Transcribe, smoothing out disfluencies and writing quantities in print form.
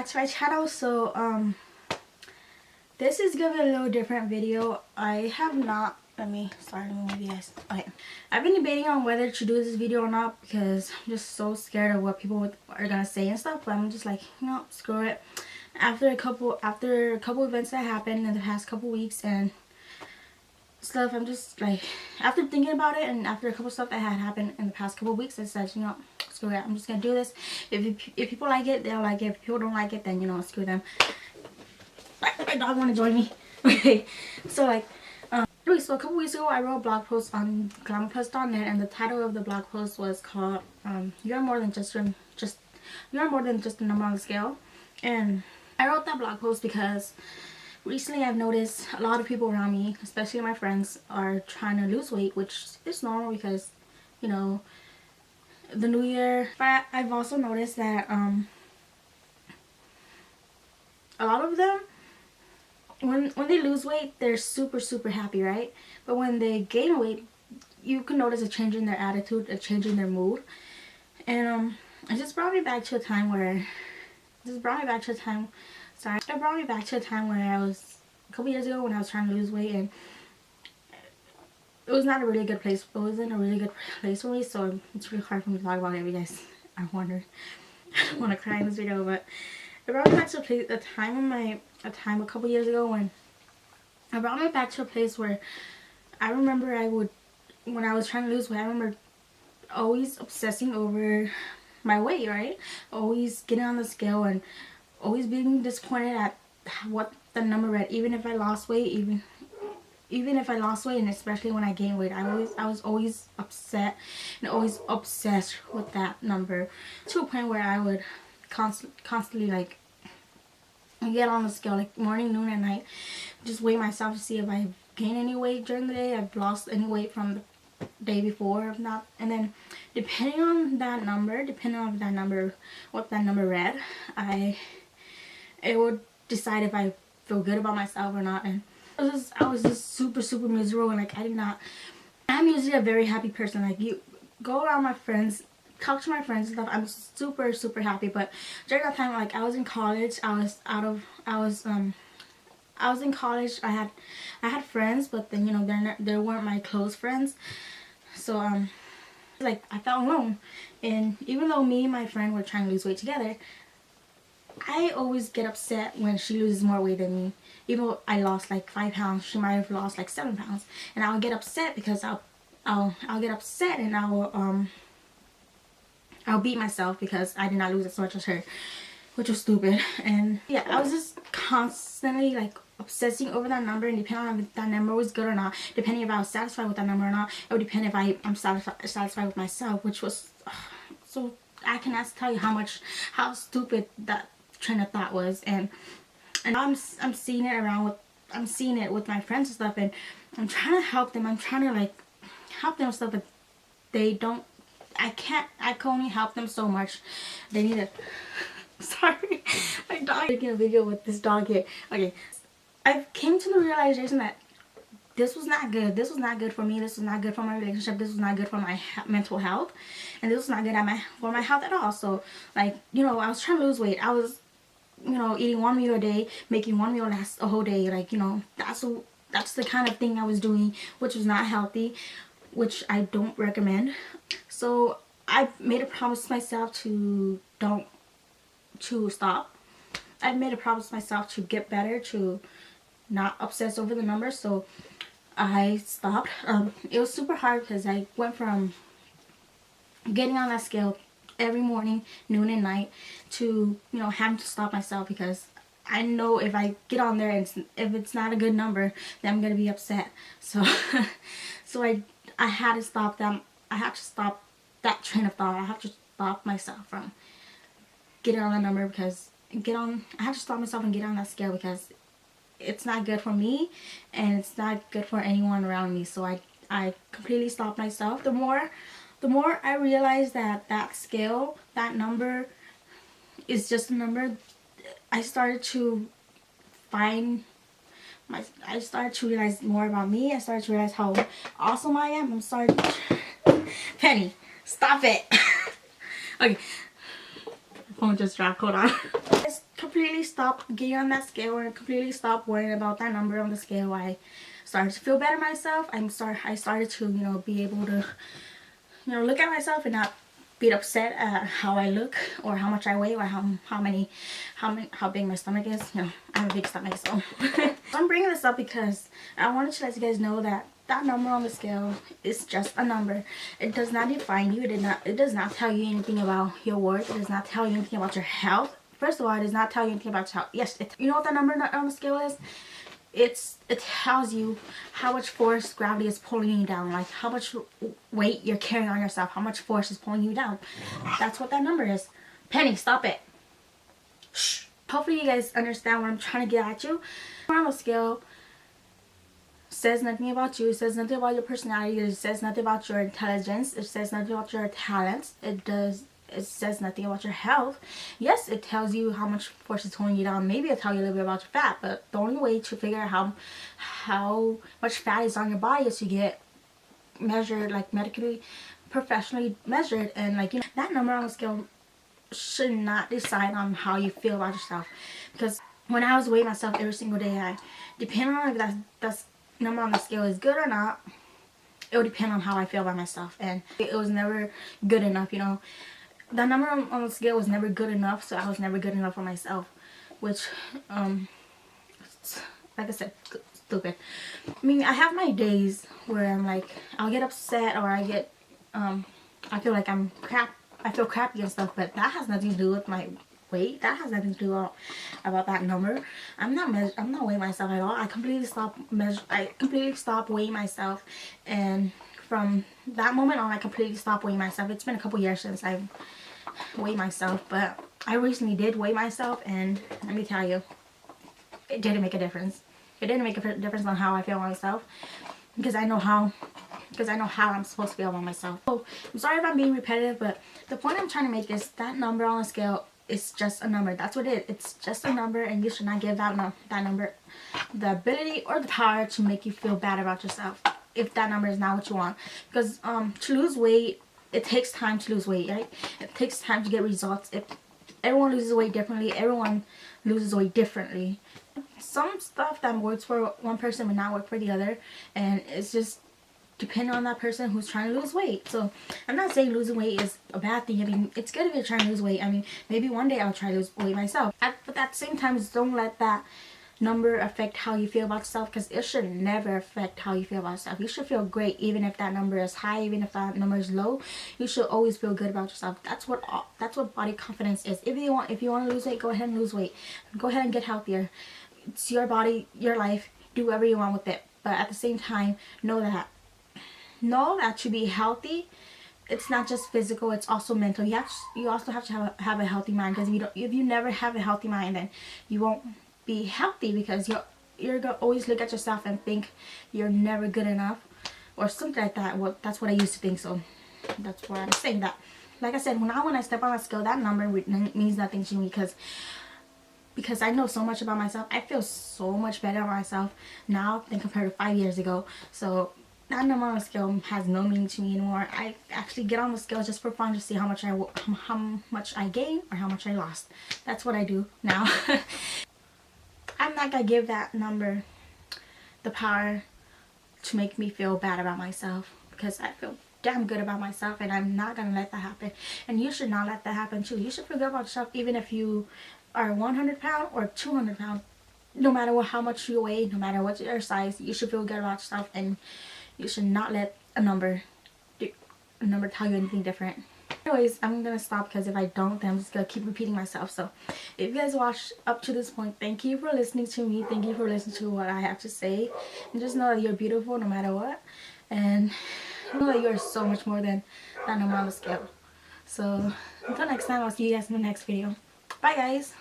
back to my channel. So this is gonna be a little different video. I have not, let me move you guys. Okay, I've been debating on whether to do this video or not because I'm just so scared of what people are gonna say and stuff, but I'm just like, you know, screw it. After a couple events that happened in the past couple weeks and stuff, I'm just like, after thinking about it and after a couple stuff that had happened in the past couple weeks, I said, you know, screw it, I'm just gonna do this. If people like it, they'll like it. If people don't like it, then, you know, screw them. My dog want to join me. Okay, so like so a couple weeks ago I wrote a blog post on glamourpuss.net, and the title of the blog post was called you're more than just a number on the scale. And I wrote that blog post because recently I've noticed a lot of people around me, especially my friends, are trying to lose weight, which is normal because, you know, the new year. But I've also noticed that a lot of them, when they lose weight, they're super happy, right? But when they gain weight, you can notice a change in their attitude, a change in their mood. And it just brought me back to a time where it brought me back to a time where I was a couple years ago when I was trying to lose weight, and it was not a really good place. It wasn't a really good place for me, so it's really hard for me to talk about it, you guys. I wonder. I don't want to cry in this video, but it brought me back to a time a couple years ago when it brought me back to a place where I remember when I was trying to lose weight, I remember always obsessing over my weight, right? Always getting on the scale and always being disappointed at what the number read, even if I lost weight, even if I lost weight, and especially when I gained weight, I was always upset and always obsessed with that number, to a point where I would constantly like get on the scale like morning, noon, and night, just weigh myself to see if I gained any weight during the day, I've lost any weight from the day before, if not. And then depending on that number, what that number read, it would decide if I feel good about myself or not. And I was just super miserable, and like I'm usually a very happy person. Like, you go around my friends, talk to my friends and stuff, I'm super happy. But during that time, like, I was in college, I was in college, I had friends, but then, you know, they weren't my close friends. So like, I felt alone. And even though me and my friend were trying to lose weight together, I always get upset when she loses more weight than me. Even though I lost like 5 pounds, she might have lost like 7 pounds, and I'll get upset because I'll get upset, and I'll beat myself because I did not lose as much as her, which was stupid. And yeah, I was just constantly like obsessing over that number, and depending on if that number was good or not, depending if I was satisfied with that number or not, it would depend if I'm satisfied with myself, which was so I cannot tell you how stupid that train of thought was. And I'm seeing it with my friends and stuff, and I'm trying to help them. I'm trying to like help them and stuff, but they don't. I can only help them so much. They need to. Sorry, my dog. Making a video with this dog here. Okay, I came to the realization that this was not good. This was not good for me. This was not good for my relationship. This was not good for my mental health, and this was not good for my health at all. So, like, you know, I was trying to lose weight. I was, you know, eating one meal a day, making one meal last a whole day. Like, you know, that's the kind of thing I was doing, which was not healthy, which I don't recommend. So I made a promise to myself to stop. I made a promise to myself to get better, to not obsess over the numbers. So I stopped. It was super hard because I went from getting on that scale every morning, noon, and night, to, you know, having to stop myself because I know if I get on there and if it's not a good number, then I'm gonna be upset. So so I had to stop them. I had to stop that train of thought. I have to stop myself from getting on that number because I have to stop myself and get on that scale because it's not good for me and it's not good for anyone around me. So I completely stopped myself. The more I realized that scale, that number is just a number, I started to realize more about me. I started to realize how awesome I am. I'm sorry. Penny, stop it. Okay. Phone just dropped. Hold on. completely stopped getting on that scale and completely stopped worrying about that number on the scale, I started to feel better myself. I started to, you know, be able to, you know, look at myself and not be upset at how I look or how much I weigh or how big my stomach is. You know, I have a big stomach, so. I'm bringing this up because I wanted to let you guys know that that number on the scale is just a number. It does not define you. It does not tell you anything about your worth. It does not tell you anything about your health. First of all, it does not tell you anything about your health. Yes, you know what that number on the scale is? It tells you how much force gravity is pulling you down, like how much weight you're carrying on yourself, how much force is pulling you down. That's what that number is. Penny, stop it. Shh. Hopefully you guys understand what I'm trying to get at you. On the scale says nothing about you. It says nothing about your personality. It says nothing about your intelligence. It says nothing about your talents. It says nothing about your health. Yes, it tells you how much force is holding you down. Maybe it'll tell you a little bit about your fat, but the only way to figure out how much fat is on your body is to get measured, like medically, professionally measured. And like, you know, that number on the scale should not decide on how you feel about yourself. Because when I was weighing myself every single day, depending on if that number on the scale is good or not, it would depend on how I feel about myself. And it was never good enough, you know. That number on the scale was never good enough, so I was never good enough for myself, which, like I said, stupid. I mean, I have my days where I'm like, I'll get upset, or I get, I feel like I feel crappy and stuff, but that has nothing to do with my weight. That has nothing to do about that number. I'm not weighing myself at all. I completely stopped weighing myself, and from that moment on, I completely stopped weighing myself. It's been a couple years since I've weighed myself, but I recently did weigh myself, and let me tell you, it didn't make a difference. It didn't make a difference on how I feel about myself, because I know how I'm supposed to feel about myself. So I'm sorry if I'm being repetitive, but the point I'm trying to make is that number on the scale is just a number. That's what it is. It's just a number, and you should not give that number the ability or the power to make you feel bad about yourself if that number is not what you want. Because to lose weight, it takes time to lose weight, right? It takes time to get results. Everyone loses weight differently. Everyone loses weight differently. Some stuff that works for one person may not work for the other, and it's just depending on that person who's trying to lose weight. So I'm not saying losing weight is a bad thing. I mean, it's good if you're trying to lose weight. I mean, maybe one day I'll try to lose weight myself. But at the same time, don't let that number affect how you feel about yourself, because it should never affect how you feel about yourself. You should feel great even if that number is high, even if that number is low. You should always feel good about yourself. That's what body confidence is. If you want to lose weight, go ahead and lose weight. Go ahead and get healthier. It's your body, your life. Do whatever you want with it. But at the same time, know that to be healthy, it's not just physical, it's also mental. You also have to have a healthy mind, because if you never have a healthy mind, then you won't be healthy, because you're gonna always look at yourself and think you're never good enough or something like that. Well, that's what I used to think, so that's why I'm saying that. Like I said, when I step on a scale, that number means nothing to me, because I know so much about myself. I feel so much better about myself now than compared to 5 years ago. So that number on the scale has no meaning to me anymore. I actually get on the scale just for fun, to see how much I gain or how much I lost. That's what I do now. I'm not gonna give that number the power to make me feel bad about myself, because I feel damn good about myself, and I'm not gonna let that happen. And you should not let that happen too. You should feel good about yourself, even if you are 100 pounds or 200 pounds. No matter how much you weigh, no matter what your size, you should feel good about yourself, and you should not let a number tell you anything different. Anyways, I'm gonna stop, because if I don't, then I'm just gonna keep repeating myself. So if you guys watched up to this point, thank you for listening to me. Thank you for listening to what I have to say. And just know that you're beautiful no matter what, and know that you're so much more than that number on the scale. So until next time, I'll see you guys in the next video. Bye guys.